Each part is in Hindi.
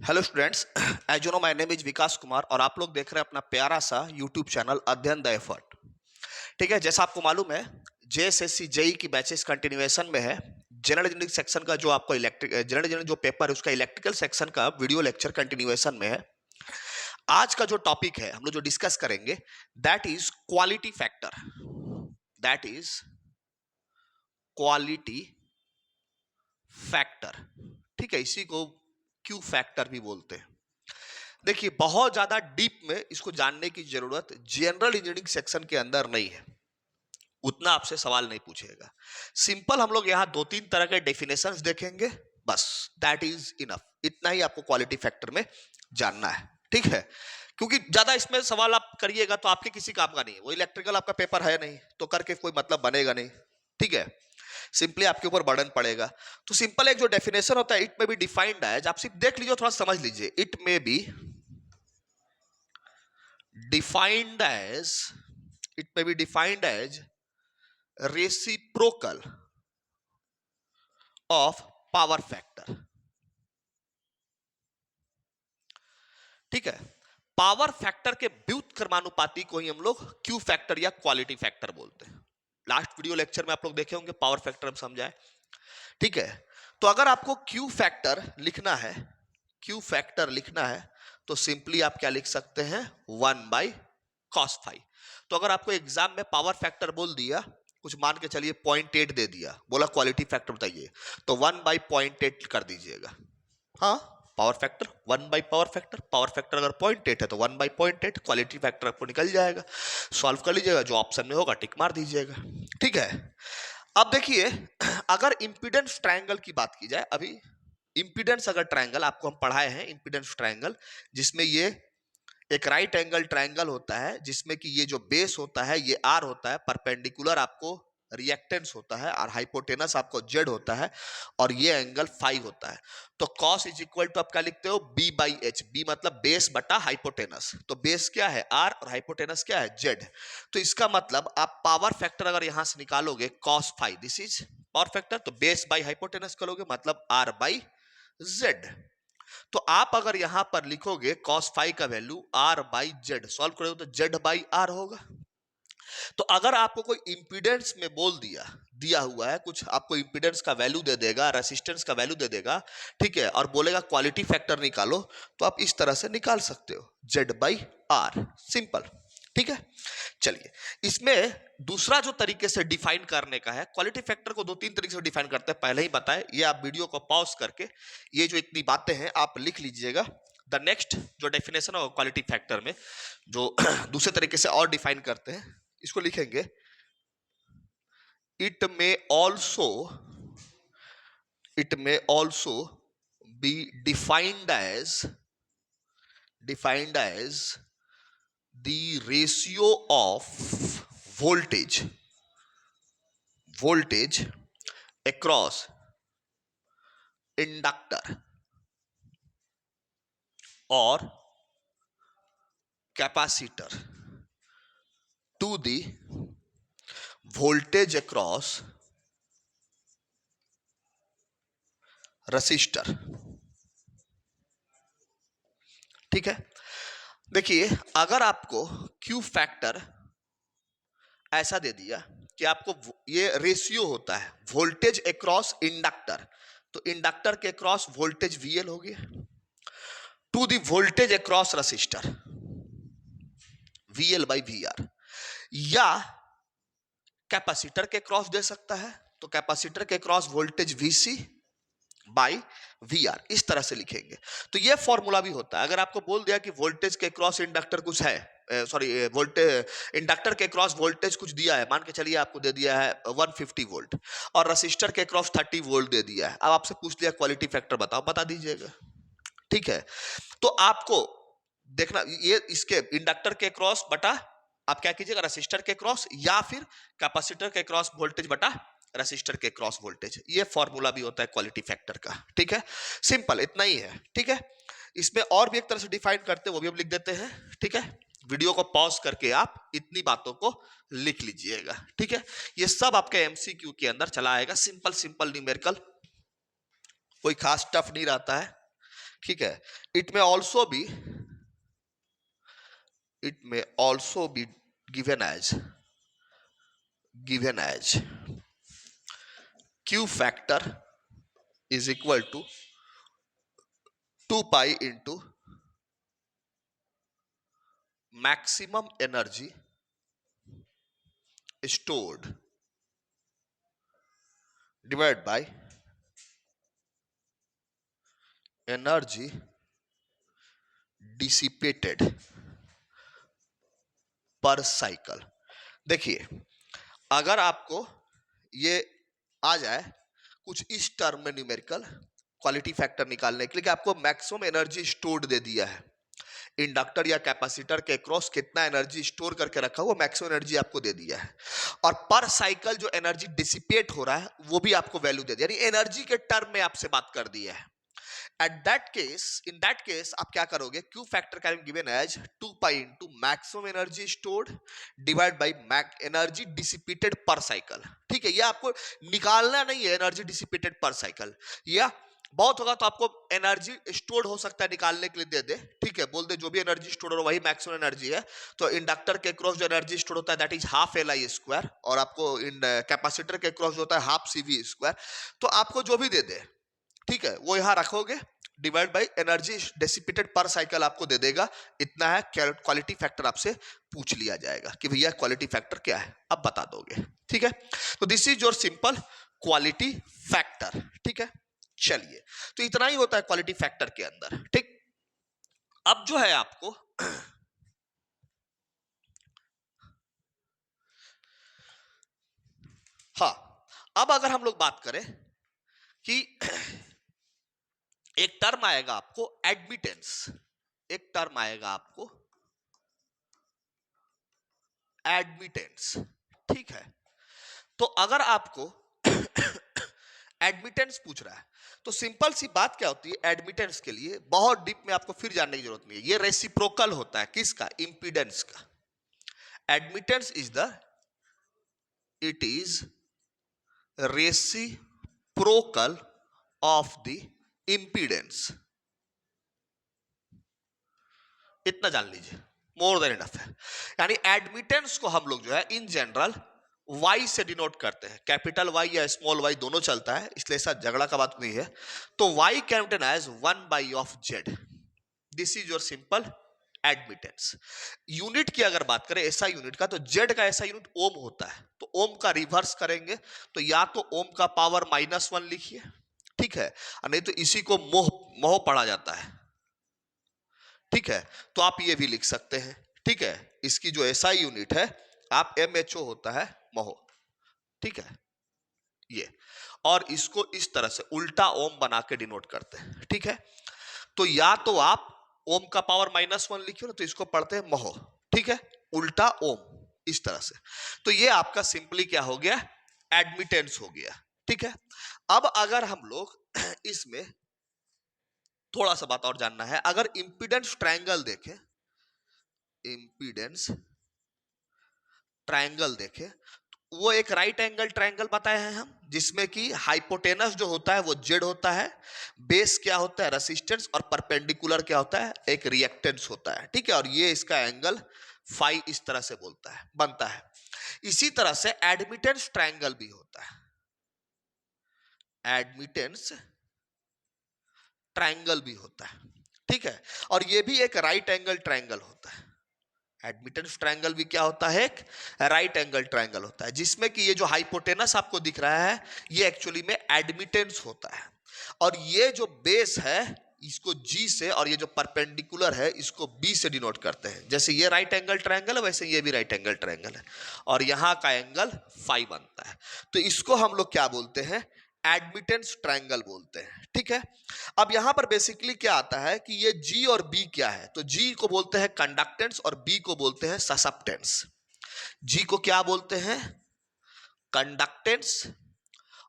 Hello students, as you know my name is Vikas Kumar और आप लोग देख रहे हैं अपना प्यारा सा YouTube channel Adhyayan the effort. ठीक है, जैसा आपको मालूम है जेएसएससी जेई की बैचेस कंटिन्यूएशन में है। जनरल इंजीनियरिंग सेक्शन का जो आपको जनरल इंजीनियरिंग जो पेपर है उसका इलेक्ट्रिकल सेक्शन का वीडियो लेक्चर कंटिन्यूएशन में है। आज का जो टॉपिक है हम लोग जो डिस्कस करेंगे that is quality factor. That is quality factor. ठीक है, इसी को क्यू फैक्टर भी बोलते हैं। देखिए, बहुत ज्यादा डीप में इसको जानने की जरूरत जनरल इंजीनियरिंग सेक्शन के अंदर नहीं है, उतना आपसे सवाल नहीं पूछेगा। सिंपल हम लोग यहाँ दो तीन तरह के डेफिनेशंस देखेंगे, बस दैट इज इनफ। इतना ही आपको क्वालिटी फैक्टर में जानना है, ठीक है। क्योंकि ज्यादा इसमें सवाल आप करिएगा तो आपके किसी काम का नहीं है, वो इलेक्ट्रिकल आपका पेपर है नहीं तो करके कोई मतलब बनेगा नहीं, ठीक है। सिंपली आपके ऊपर बर्डन पड़ेगा। तो सिंपल एक जो डेफिनेशन होता है, इट में बी डिफाइंड है, आप सिर्फ देख लीजिए, थोड़ा समझ लीजिए। इट में B defined as it may be defined as reciprocal of power factor। ठीक है, पावर फैक्टर के व्युत्क्रमानुपाती को ही हम लोग क्यू फैक्टर या क्वालिटी फैक्टर बोलते हैं। लास्ट वीडियो लेक्चर में आप लोग देखे होंगे, पावर फैक्टर हम समझाए, ठीक है। तो अगर आपको क्यू फैक्टर लिखना है, क्यू फैक्टर लिखना है तो सिंपली आप क्या लिख सकते हैं, 1/cos⁵। तो अगर आपको एग्जाम में पावर फैक्टर बोल दिया, कुछ मान के चलिए 0.8 दे दिया, बोला क्वालिटी फैक्टर बताइए, तो 1/0.8 कर दीजिएगा। हाँ, पावर फैक्टर 1/पावर फैक्टर, पावर फैक्टर अगर 0.8 है तो 1/0.8, क्वालिटी फैक्टर आपको निकल जाएगा। सॉल्व कर लीजिएगा, जो ऑप्शन में होगा टिक मार दीजिएगा, ठीक है। अब देखिए, अगर इंपीडेंस ट्रायंगल की बात की जाए, अभी इंपीडेंस अगर ट्रायंगल आपको हम पढ़ाए हैं, इंपीडेंस ट्रायंगल जिसमें ये एक राइट एंगल ट्रायंगल होता है, जिसमें कि ये जो बेस होता है ये आर होता है, परपेंडिकुलर आपको रिएक्टेंस होता है और हाइपोटेनस आपको जेड होता है और ये एंगल फाई होता है। तो कॉस इज इक्वल टू आप क्या लिखते हो, b/h। बी मतलब बेस बटा हाइपोटेनस, तो बेस क्या है आर और हाइपोटेनस क्या है जेड। तो इसका मतलब आप पावर फैक्टर अगर यहां से निकालोगे cos phi, this is power factor, तो बेस बाई हाइपोटेनस करोगे मतलब r/z। तो आप अगर यहां पर लिखोगे cos फाई का वैल्यू r/z, सॉल्व करोगे तो z/r होगा। तो अगर आपको कोई इंपीडेंस में बोल दिया हुआ है कुछ, आपको इंपीडेंस का वैल्यू दे देगा, रेसिस्टेंस का वैल्यू दे देगा, ठीक है, और बोलेगा क्वालिटी फैक्टर निकालो, तो आप इस तरह से निकाल सकते हो, z/r, सिंपल, ठीक है। चलिए, इसमें दूसरा जो तरीके से डिफाइन करने का है, क्वालिटी फैक्टर को दो तीन तरीके से डिफाइन करते हैं, पहले ही बताए, ये आप वीडियो को पॉज करके ये जो इतनी बातें हैं आप लिख लीजिएगा। द नेक्स्ट जो डेफिनेशन है क्वालिटी फैक्टर में जो दूसरे तरीके से और डिफाइन करते हैं, इसको लिखेंगे, it may also be defined as the ratio of voltage across inductor और capacitor to the voltage across resistor. ठीक है, देखिए, अगर आपको क्यू फैक्टर ऐसा दे दिया कि आपको ये रेशियो होता है वोल्टेज अक्रॉस इंडक्टर, तो इंडक्टर के अक्रॉस वोल्टेज VL हो गया, to the voltage across resistor VL/VR, या कैपेसिटर के क्रॉस दे सकता है, तो कैपेसिटर के क्रॉस वोल्टेज VC/VR, इस तरह से लिखेंगे। तो ये फॉर्मूला भी होता है। अगर आपको बोल दिया कि वोल्टेज के क्रॉस इंडक्टर कुछ है, सॉरी वोल्टेज इंडक्टर के क्रॉस वोल्टेज कुछ दिया है, मान के चलिए आपको दे दिया है 150 वोल्ट और रसिस्टर के क्रॉस 30 वोल्ट दे दिया है, अब आपसे पूछ लिया क्वालिटी फैक्टर बताओ, बता दीजिएगा, ठीक है। तो आपको देखना, ये इसके इंडक्टर के क्रॉस बटा आप क्या कीजिएगा रसिस्टर के क्रॉस, या फिर कैपेसिटर के क्रॉस वोल्टेज बटा रसिस्टर के क्रॉस वोल्टेज, ये फॉर्मूला भी होता है क्वालिटी फैक्टर का, ठीक है। सिंपल इतना ही है, ठीक है। इसमें और भी एक तरह से डिफाइन करते हैं, वो भी हम लिख देते हैं, ठीक है। वीडियो को पॉज करके आप इतनी बातों को लिख लीजिएगा, ठीक है। ये सब आपके MCQ के अंदर चला आएगा, सिंपल न्यूमेरिकल, कोई खास टफ नहीं रहता है, ठीक है। इट में also be given as q factor is equal to 2 pi into maximum energy stored divided by energy dissipated पर साइकिल। देखिए, अगर आपको ये आ जाए कुछ इस टर्म में न्यूमेरिकल क्वालिटी फैक्टर निकालने के लिए कि आपको मैक्सिमम एनर्जी स्टोर्ड दे दिया है, इंडक्टर या कैपेसिटर के क्रॉस कितना एनर्जी स्टोर करके रखा हुआ, मैक्सिमम एनर्जी आपको दे दिया है, और पर साइकिल जो एनर्जी डिसिपेट हो रहा है वो भी आपको वैल्यू दे दिया, यानी एनर्जी के टर्म में आपसे बात कर दिया है। in that case आप क्या करोगे, Q factor can be given as 2 pi into maximum energy stored divided by energy dissipated per cycle। ठीक है, ये आपको निकालना नहीं है एनर्जी डिसिपेटेड पर साइकिल, या बहुत होगा तो आपको एनर्जी स्टोर्ड हो सकता है निकालने के लिए दे दे। ठीक है, बोल दे जो भी एनर्जी स्टोर्ड हो वही मैक्सिमम एनर्जी है, तो इंडक्टर के क्रॉस जो एनर्जी स्टोर होता है that is half L I square, और आपको इन कैपेसिटर के क्रॉस जो होता है हाफ सी वी स्क्वायर। तो आपको जो भी दे दे, ठीक है, वो यहां रखोगे, डिवाइड बाय एनर्जी डेसिपेटेड पर साइकिल आपको दे देगा, इतना है। क्वालिटी फैक्टर आपसे पूछ लिया जाएगा कि भैया क्वालिटी फैक्टर क्या है, अब बता दोगे। ठीक है, तो this is your simple quality factor. ठीक है, चलिए, तो इतना ही होता है क्वालिटी फैक्टर के अंदर। ठीक, अब जो है आपको हाँ, अब अगर हम लोग बात करें कि एक टर्म आएगा आपको एडमिटेंस, एक टर्म आएगा आपको एडमिटेंस। ठीक है, तो अगर आपको एडमिटेंस पूछ रहा है तो सिंपल सी बात क्या होती है, एडमिटेंस के लिए बहुत डीप में आपको फिर जानने की जरूरत नहीं है, ये रेसिप्रोकल होता है किसका, इंपीडेंस का। Admittance it is reciprocal of the impedance, इतना जान लीजिए, मोर देन इनफ है। यानी एडमिटेंस को हम लोग जो है इन जनरल Y से डिनोट करते हैं, कैपिटल Y या स्मॉल y दोनों चलता है, इसलिए ऐसा झगड़ा का बात नहीं है। तो Y can written as 1 by of Z, this is your simple admittance. Unit की अगर बात करें ऐसा यूनिट का, तो Z का ऐसा यूनिट ओम होता है, तो ओम का रिवर्स करेंगे तो या तो ओम का पावर -1 लिखिए, ठीक है, नहीं तो इसी को मोह पढ़ा जाता है। ठीक है, तो आप ये भी लिख सकते हैं। ठीक है, इसकी जो एसआई यूनिट है आप MHO होता है महो। ठीक है, ये, और इसको इस तरह से उल्टा ओम बना के डिनोट करते हैं। ठीक है, तो या तो आप ओम का पावर -1 लिखिए ना, तो इसको पढ़ते हैं महो। ठीक है, उल्टा ओम इस तरह से, तो ये आपका सिंपली क्या हो गया, एडमिटेंस हो गया। ठीक है, अब अगर हम लोग इसमें थोड़ा सा बात और जानना है, अगर इंपीडेंस ट्रायंगल देखें, इंपीडेंस ट्रायंगल देखें, तो वो एक राइट एंगल ट्रायंगल बताए हैं हम, जिसमें कि हाइपोटेनस जो होता है वो जेड होता है, बेस क्या होता है रेसिस्टेंस, और परपेंडिकुलर क्या होता है, एक रिएक्टेंस होता है। ठीक है, और ये इसका एंगल फाई इस तरह से बनता है। इसी तरह से एडमिटेंस ट्रायंगल भी होता है, एडमिटेंस ट्रायंगल भी होता है। ठीक है, और ये भी एक राइट एंगल ट्रायंगल होता है। एडमिटेंस ट्रायंगल भी क्या होता है, एक राइट एंगल ट्रायंगल होता है, जिसमें कि ये जो हाइपोटेनस आपको दिख रहा है ये एक्चुअली में एडमिटेंस होता है, और ये जो बेस है इसको G से, और ये जो परपेंडिकुलर है इसको B से डिनोट करते हैं। जैसे ये राइट एंगल ट्रायंगल है वैसे ये भी राइट एंगल ट्रायंगल है, और यहां का एंगल फाई बनता है, तो इसको हम लोग क्या बोलते हैं, एडमिटेंस ट्रायंगल बोलते हैं। ठीक है, अब यहां पर बेसिकली क्या आता है कि ये G और B क्या है, तो G को बोलते हैं कंडक्टेंस और B को बोलते हैं ससेप्टेंस। G को क्या बोलते हैं, कंडक्टेंस,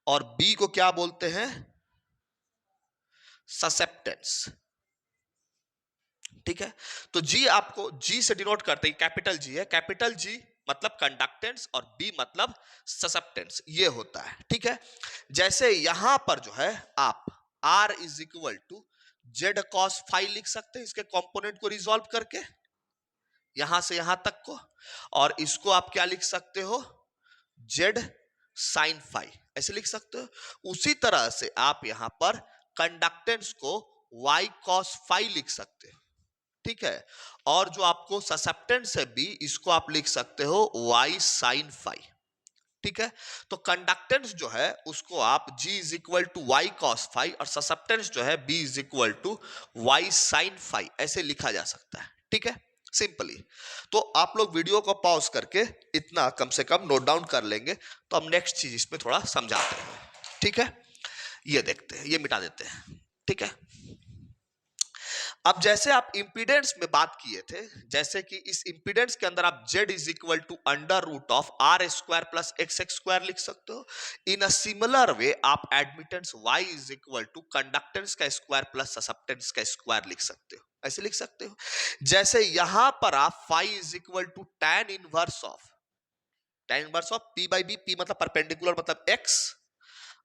और B को क्या बोलते हैं, ससेप्टेंस। ठीक है, तो G आपको G से डिनोट करते हैं, कैपिटल G है, कैपिटल G मतलब कंडक्टेंस और B मतलब ससेप्टेंस, ये होता है। ठीक है, जैसे यहां पर जो है आप R is equal to Z cos phi लिख सकते हैं इसके कंपोनेंट को रिजॉल्व करके, यहां से यहां तक को, और इसको आप क्या लिख सकते हो, जेड साइन फाई, ऐसे लिख सकते हो। उसी तरह से आप यहां पर कंडक्टेंस को वाई कॉस फाई लिख सकते हो, ठीक है। और जो आपको ससेप्टेंस है बी, इसको आप लिख सकते हो वाई साइन फाई, ठीक है। तो कंडक्टेंस जो है उसको आप G is equal to Y cos phi, और ससेप्टेंस जो है B is equal to Y sine phi, ऐसे लिखा जा सकता है, ठीक है, सिंपली। तो आप लोग वीडियो को पॉज करके इतना कम से कम नोट डाउन कर लेंगे, तो हम नेक्स्ट चीज इसमें थोड़ा समझाते हैं, ठीक है। ये देखते हैं, ये मिटा देते हैं, ठीक है। अब जैसे आप इंपीडेंस में बात किए थे, जैसे कि इस इंपीडेंस के अंदर आप Z is equal to under root of R square plus X square लिख सकते हो। इन अ सिमिलर वे आप admittance Y is equal to conductance का स्क्वायर प्लस ससेप्टेंस का स्क्वायर लिख सकते हो, ऐसे लिख सकते हो। जैसे यहां पर आप phi is equal to tan inverse of P by B, P मतलब परपेंडिकुलर मतलब X,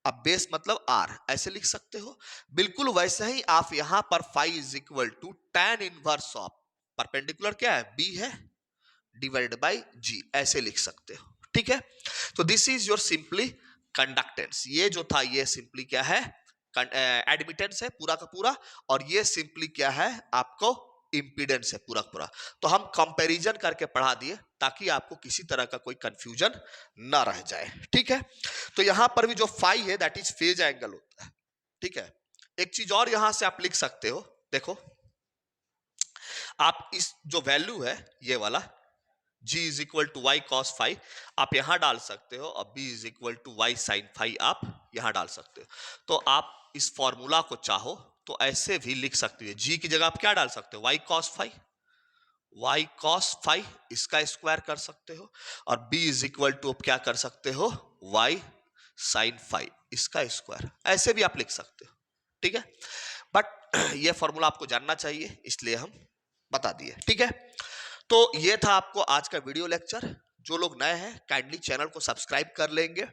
अब बेस मतलब आर, ऐसे लिख सकते हो। बिल्कुल वैसे ही आप यहां पर phi is equal to tan inverse of perpendicular क्या है, बी है, डिवाइड बाई जी, ऐसे लिख सकते हो, ठीक है। तो this is your simply conductance, ये जो था ये सिंपली क्या है, एडमिटेंस है पूरा का पूरा, और ये सिंपली क्या है आपको इंपीडेंस है पूरा का पूरा। तो हम कंपैरिजन करके पढ़ा दिए ताकि आपको किसी तरह का कोई कंफ्यूजन ना रह जाए, ठीक है। तो यहां पर भी जो फाई है दैट इज फेज एंगल होता है, ठीक है। एक चीज और यहां से आप लिख सकते हो, देखो आप इस जो वैल्यू है ये वाला G is equal to Y cos phi आप यहां डाल सकते हो, और B is equal to Y sine phi आप यहां डाल सकते हो। तो आप इस फॉर्मूला को चाहो तो ऐसे भी लिख सकते हो, G की जगह आप क्या डाल सकते हो, Y cos phi, Y cos phi इसका स्क्वायर कर सकते हो, और B इज इक्वल टू क्या कर सकते हो, वाई साइन फाई इसका स्क्वायर, ऐसे भी आप लिख सकते हो, ठीक है। बट ये फॉर्मूला आपको जानना चाहिए इसलिए हम बता दिए, ठीक है। तो ये था आपको आज का वीडियो लेक्चर। जो लोग नए हैं काइंडली चैनल को सब्सक्राइब कर लेंगे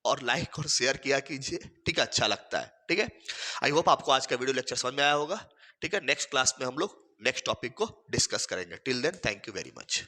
और लाइक और शेयर किया कीजिए, ठीक है, अच्छा लगता है, ठीक है। आई होप आपको आज का वीडियो लेक्चर समझ में आया होगा, ठीक है। नेक्स्ट क्लास में हम लोग नेक्स्ट टॉपिक को डिस्कस करेंगे। Till then thank you very much.